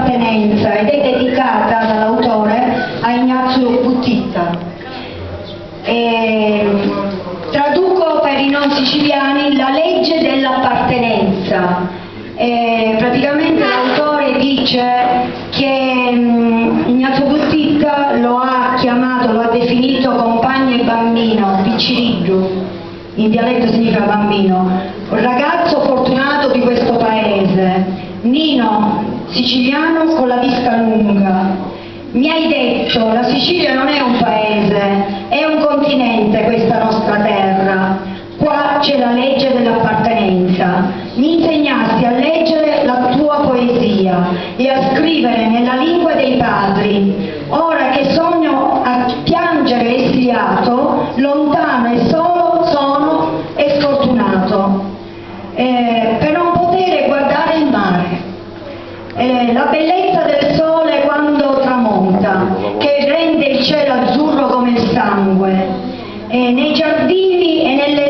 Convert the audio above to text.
dell'appartenenza ed è dedicata dall'autore a Ignazio Buttitta. Traduco per i non siciliani la legge dell'appartenenza. Praticamente l'autore dice che Ignazio Buttitta lo ha chiamato, lo ha definito compagno e bambino, picciriggio, in dialetto significa bambino, un ragazzo fortunato di questo paese, Nino, siciliano con la visca lunga. Mi hai detto, la Sicilia non è un paese, è un continente questa nostra terra. Qua c'è la legge dell'appartenenza. Mi insegnasti a leggere la tua poesia e a scrivere nella lingua dei padri. Ora che sogno a piangere esiliato, lontano e solo sono e sfortunato, per non poter guardare il mare. La bellezza del sole quando tramonta, che rende il cielo azzurro come il sangue, nei giardini e nelle